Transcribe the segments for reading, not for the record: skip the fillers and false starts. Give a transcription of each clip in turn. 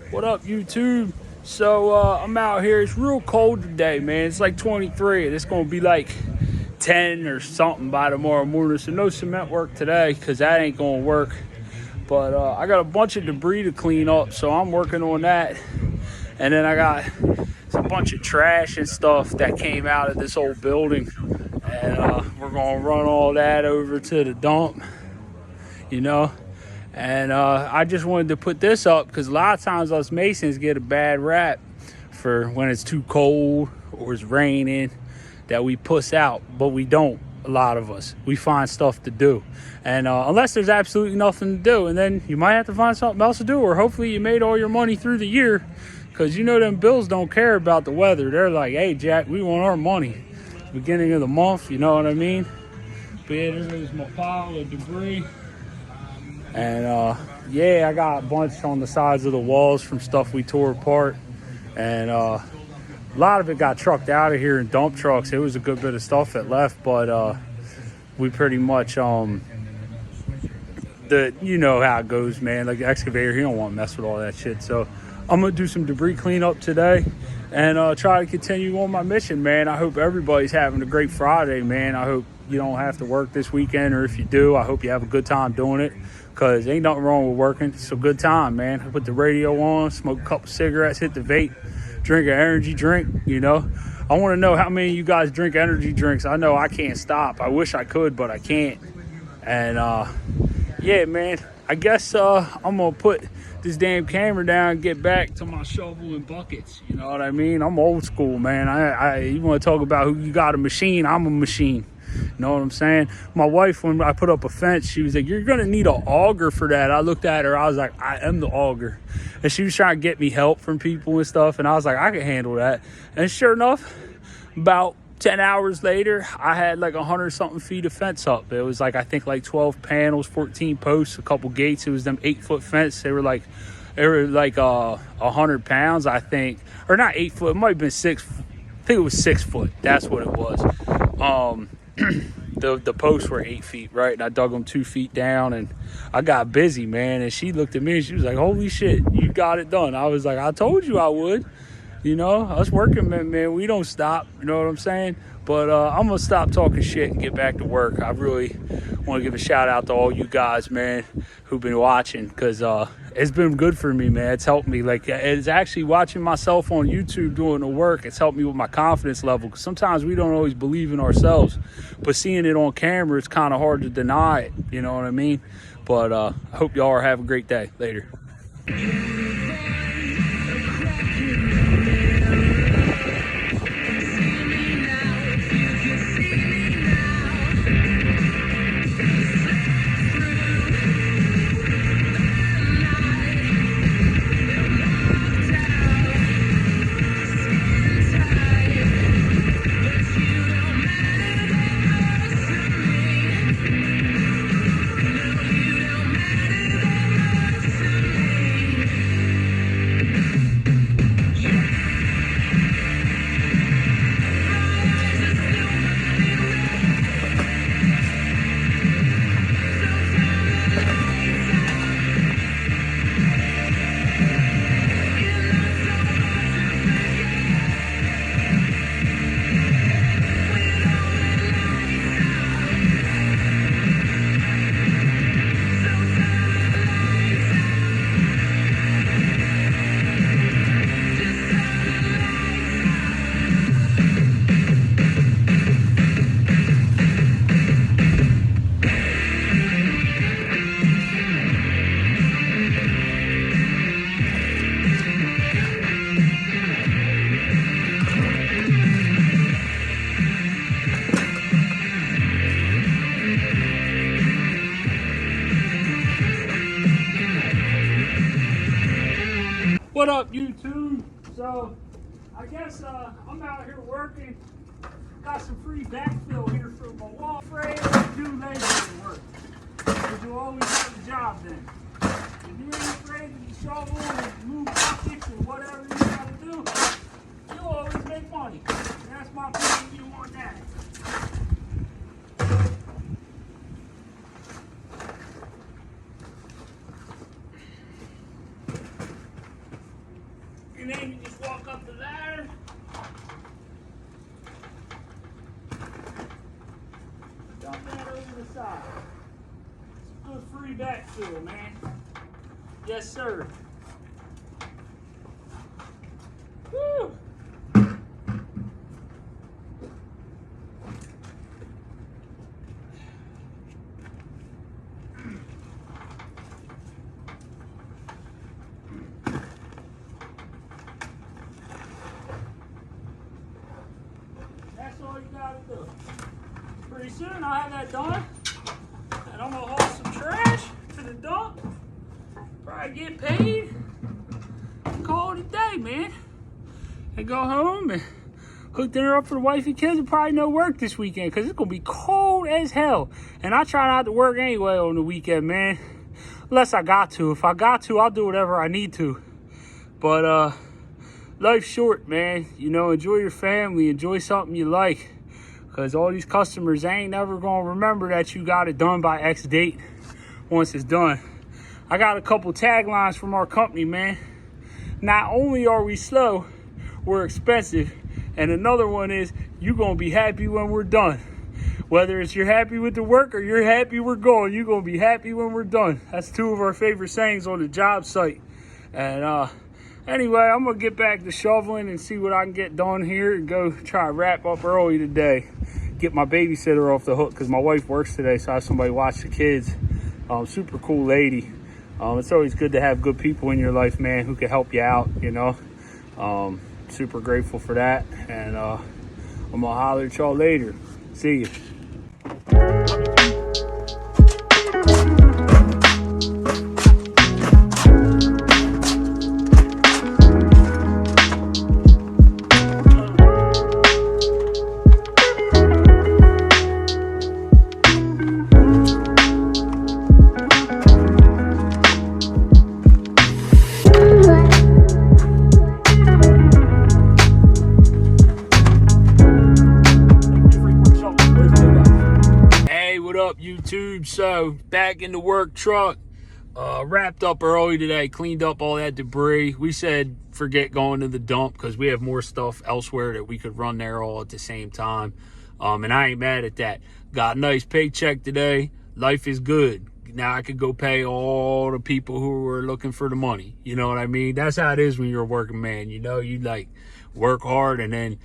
What up, YouTube? So I'm out here. It's real cold today, man. It's like 23. It's gonna be like 10 or something by tomorrow morning. So no cement work today because that ain't gonna work. But I got a bunch of debris to clean up, so I'm working on that. And then I got a bunch of trash and stuff that came out of this old building, and we're gonna run all that over to the dump, you know. And I just wanted to put this up because a lot of times us masons get a bad rap for when it's too cold or it's raining that we puss out, but we don't. A lot of us, we find stuff to do, and unless there's absolutely nothing to do, and then you might have to find something else to do, or hopefully you made all your money through the year, because you know them bills don't care about the weather. They're like, hey Jack, we want our money beginning of the month, you know what I mean? But yeah, there's my pile of debris. And yeah, I got a bunch on the sides of the walls from stuff we tore apart, and a lot of it got trucked out of here in dump trucks. It was a good bit of stuff that left, but we pretty much you know how it goes, man. Like the excavator, he don't want to mess with all that shit. So I'm gonna do some debris cleanup today and try to continue on my mission, man. I hope everybody's having a great Friday, man. I hope you don't have to work this weekend, or if you do, I hope you have a good time doing it, because ain't nothing wrong with working. It's a good time, man. Put the radio on, smoke a couple cigarettes, hit the vape, drink an energy drink, you know. I want to know how many of you guys drink energy drinks. I know I can't stop. I wish I could, but I can't. And yeah, man, I guess I'm gonna put this damn camera down and get back to my shovel and buckets. You know what I mean? I'm old school, man. You want to talk about who you got a machine? I'm a machine. You know what I'm saying? My wife, when I put up a fence, she was like, you're going to need an auger for that. I looked at her. I was like, I am the auger. And she was trying to get me help from people and stuff. And I was like, I can handle that. And sure enough, about 10 hours later, I had like 100 something feet of fence up. It was like, I think like 12 panels, 14 posts, a couple gates. It was them 8-foot fence. They were like 100 pounds, I think. Or not 8 foot. It might have been 6. I think it was 6 foot. That's what it was. The posts were 8 feet, right? And I dug them 2 feet down, and I got busy, man. And she looked at me and she was like, holy shit, you got it done. I was like, I told you I would. You know, us working men, man, we don't stop. You know what I'm saying? But I'm going to stop talking shit and get back to work. I really want to give a shout out to all you guys, man, who've been watching, because it's been good for me, man. It's helped me. Like, it's actually watching myself on YouTube doing the work. It's helped me with my confidence level, because sometimes we don't always believe in ourselves. But seeing it on camera, it's kind of hard to deny it. You know what I mean? But I hope y'all are having a great day. Later. What up, YouTube? So, I guess I'm out here working. Got some free backfill here from my wall. Afraid to do labor work, because you'll always have a job then. If you ain't afraid to be shovel and move buckets or whatever you gotta do, you'll always make money. And that's my opinion. You want that. and then you just walk up the ladder. Dump that over the side. Good free backfill, man. Yes, sir. Woo! That's all you gotta do. Pretty soon I'll have that done. And I'm gonna haul some trash to the dump. Probably get paid. And call it a day, man. And go home and hook dinner up for the wife and kids, and probably no work this weekend because it's gonna be cold as hell. And I try not to work anyway on the weekend, man. Unless I got to. If I got to, I'll do whatever I need to. But life's short, man. You know, enjoy your family, enjoy something you like. Because all these customers ain't never gonna remember that you got it done by X date once it's done. I got a couple taglines from our company, man. Not only are we slow, we're expensive. And another one is, you're gonna be happy when we're done. Whether it's you're happy with the work or you're happy we're going, you're gonna be happy when we're done. That's two of our favorite sayings on the job site. And anyway, I'm gonna get back to shoveling and see what I can get done here and go try to wrap up early today. Get my babysitter off the hook because my wife works today, so I have somebody watch the kids. Super cool lady. It's always good to have good people in your life, man, who can help you out, you know. Super grateful for that. And I'm gonna holler at y'all later. See you. Up YouTube. So back in the work truck, wrapped up early today, cleaned up all that debris. We said forget going to the dump because we have more stuff elsewhere that we could run there all at the same time, and I ain't mad at that. Got a nice paycheck today. Life is good. Now I could go pay all the people who are looking for the money. You know what I mean? That's how it is when you're a working man. You know, you like work hard and then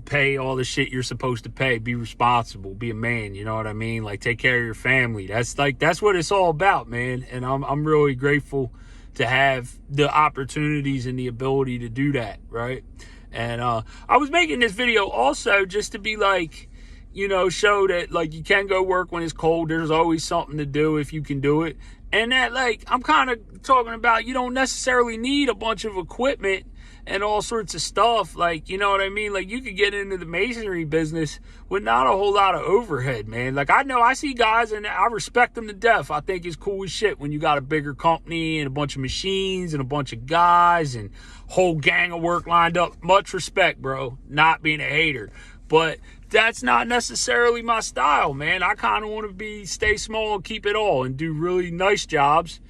pay all the shit you're supposed to pay. Be responsible, be a man, you know what I mean? Like, take care of your family. That's what it's all about, man. And I'm really grateful to have the opportunities and the ability to do that, right? And I was making this video also just to be like, you know, show that like you can go work when it's cold. There's always something to do if you can do it. And that, like, I'm kind of talking about, you don't necessarily need a bunch of equipment and all sorts of stuff. Like, you know what I mean? Like, you could get into the masonry business with not a whole lot of overhead, man. Like, I see guys and I respect them to death. I think it's cool as shit when you got a bigger company and a bunch of machines and a bunch of guys and whole gang of work lined up. Much respect, bro. Not being a hater. But that's not necessarily my style, man. I kind of want to stay small and keep it all and do really nice jobs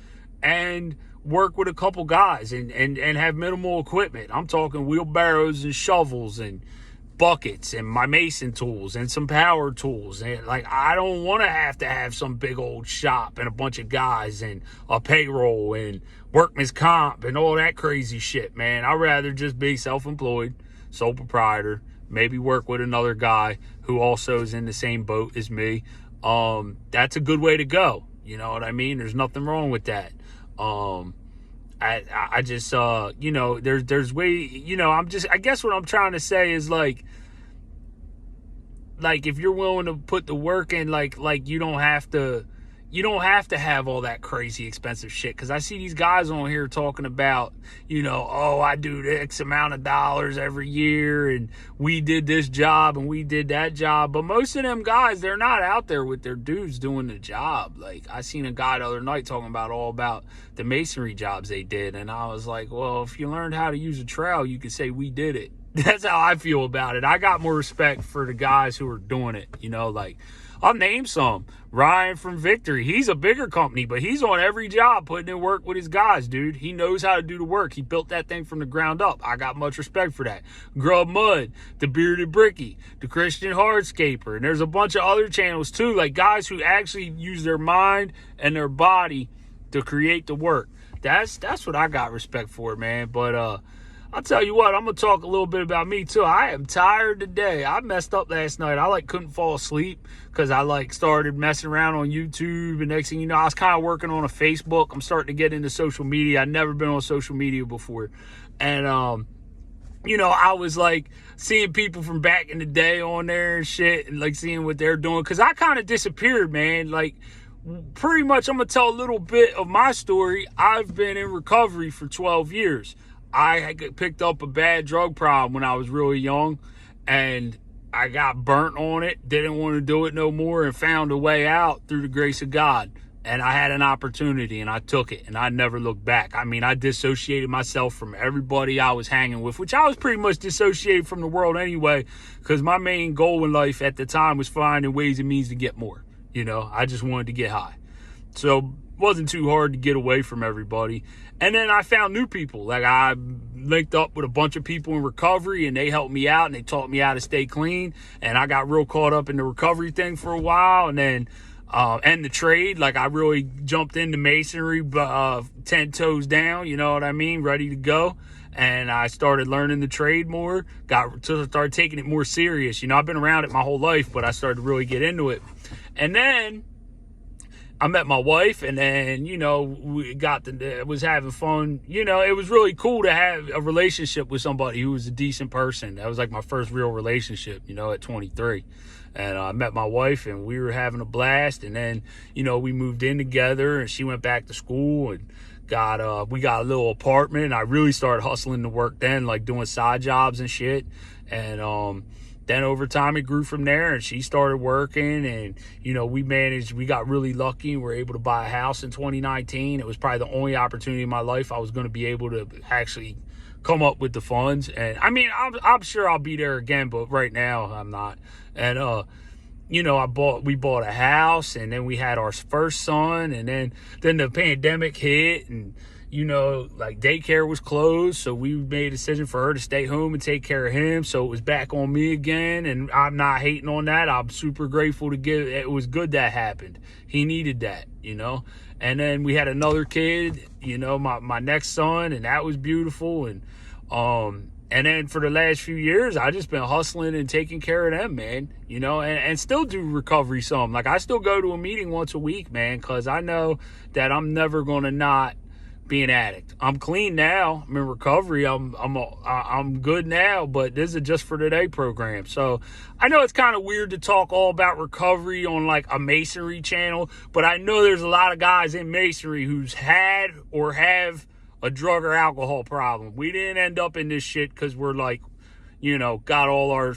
and work with a couple guys and have minimal equipment. I'm talking wheelbarrows and shovels and buckets and my mason tools and some power tools. And like, I don't want to have some big old shop and a bunch of guys and a payroll and workman's comp and all that crazy shit, man. I'd rather just be self-employed, sole proprietor, maybe work with another guy who also is in the same boat as me. That's a good way to go. You know what I mean? There's nothing wrong with that. I just, you know, there's way, you know, I guess what I'm trying to say is like if you're willing to put the work in, like you don't have to have all that crazy expensive shit. Cause I see these guys on here talking about, you know, oh, I do X amount of dollars every year and we did this job and we did that job. But most of them guys, they're not out there with their dudes doing the job. Like, I seen a guy the other night talking about the masonry jobs they did. And I was like, well, if you learned how to use a trowel, you could say we did it. That's how I feel about it. I got more respect for the guys who are doing it. You know, like, I'll name some. Ryan from Victory. He's a bigger company, but he's on every job putting in work with his guys, dude. He knows how to do the work. He built that thing from the ground up. I got much respect for that. Grub Mud, the Bearded Bricky, the Christian Hardscaper, and there's a bunch of other channels too, like guys who actually use their mind and their body to create the work. That's what I got respect for, man. But I'll tell you what, I'm going to talk a little bit about me too. I am tired today. I messed up last night. I couldn't fall asleep because I started messing around on YouTube, and next thing you know, I was kind of working on a Facebook. I'm starting to get into social media. I've never been on social media before. And you know, I was seeing people from back in the day on there and shit, and seeing what they're doing, because I kind of disappeared, man. Pretty much, I'm going to tell a little bit of my story. I've been in recovery for 12 years. I picked up a bad drug problem when I was really young, and I got burnt on it, didn't want to do it no more, and found a way out through the grace of God. And I had an opportunity, and I took it, and I never looked back. I mean, I dissociated myself from everybody I was hanging with, which I was pretty much dissociated from the world anyway, because my main goal in life at the time was finding ways and means to get more. You know, I just wanted to get high. So it wasn't too hard to get away from everybody. And then I found new people. I linked up with a bunch of people in recovery, and they helped me out, and they taught me how to stay clean. And I got real caught up in the recovery thing for a while. And then, and the trade, I really jumped into masonry, 10 toes down, you know what I mean? Ready to go. And I started learning the trade more, started taking it more serious. You know, I've been around it my whole life, but I started to really get into it. And then I met my wife, and then, you know, we was having fun. You know, it was really cool to have a relationship with somebody who was a decent person. That was my first real relationship, you know, at 23. And I met my wife, and we were having a blast. And then, you know, we moved in together, and she went back to school, and we got a little apartment. I really started hustling to work then, doing side jobs and shit. And then over time it grew from there, and she started working, and, you know, we got really lucky and were able to buy a house in 2019. It was probably the only opportunity in my life I was going to be able to actually come up with the funds. And I mean, I'm sure I'll be there again, but right now I'm not. And you know, we bought a house, and then we had our first son, and then the pandemic hit, and, you know, daycare was closed, so we made a decision for her to stay home and take care of him. So it was back on me again, and I'm not hating on that. I'm super grateful it was good that happened. He needed that, you know. And then we had another kid, you know, my next son, and that was beautiful. And then for the last few years, I just been hustling and taking care of them, man, you know, and still do recovery some. I still go to a meeting once a week, man, because I know that I'm never going to not be an addict. I'm clean now. I'm in recovery. I'm good now, but this is just for today program. So I know it's kind of weird to talk all about recovery on a masonry channel, but I know there's a lot of guys in masonry who's had or have a drug or alcohol problem. We didn't end up in this shit because we're you know, got all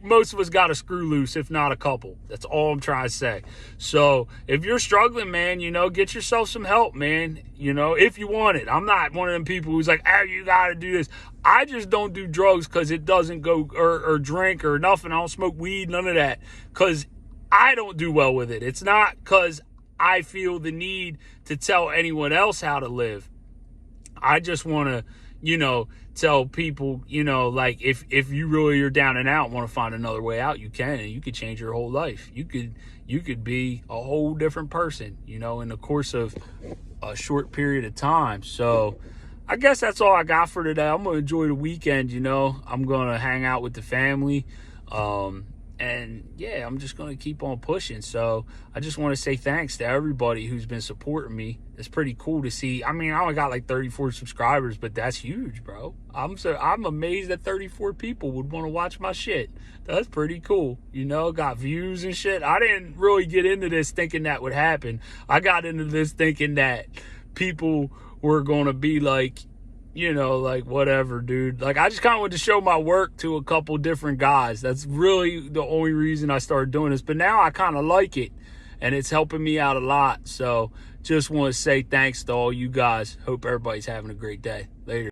most of us got a screw loose, if not a couple. That's all I'm trying to say. So if you're struggling, man, you know, get yourself some help, man, you know, if you want it. I'm not one of them people who's you got to do this. I just don't do drugs because it doesn't go, or drink or nothing. I don't smoke weed, none of that, because I don't do well with it. It's not because I feel the need to tell anyone else how to live. I just want to, you know, tell people, you know, if you really are down and out and want to find another way out, you can, and you could change your whole life. You could be a whole different person, you know, in the course of a short period of time. So I guess that's all I got for today. I'm going to enjoy the weekend, you know. I'm going to hang out with the family. And yeah, I'm just going to keep on pushing. So I just want to say thanks to everybody who's been supporting me. It's pretty cool to see. I mean, I only got 34 subscribers, but that's huge, bro. I'm amazed that 34 people would want to watch my shit. That's pretty cool. You know, got views and shit. I didn't really get into this thinking that would happen. I got into this thinking that people were going to be you know, whatever, dude. I just kind of wanted to show my work to a couple different guys. That's really the only reason I started doing this. But now I kind of like it, and it's helping me out a lot. So just want to say thanks to all you guys. Hope everybody's having a great day. Later.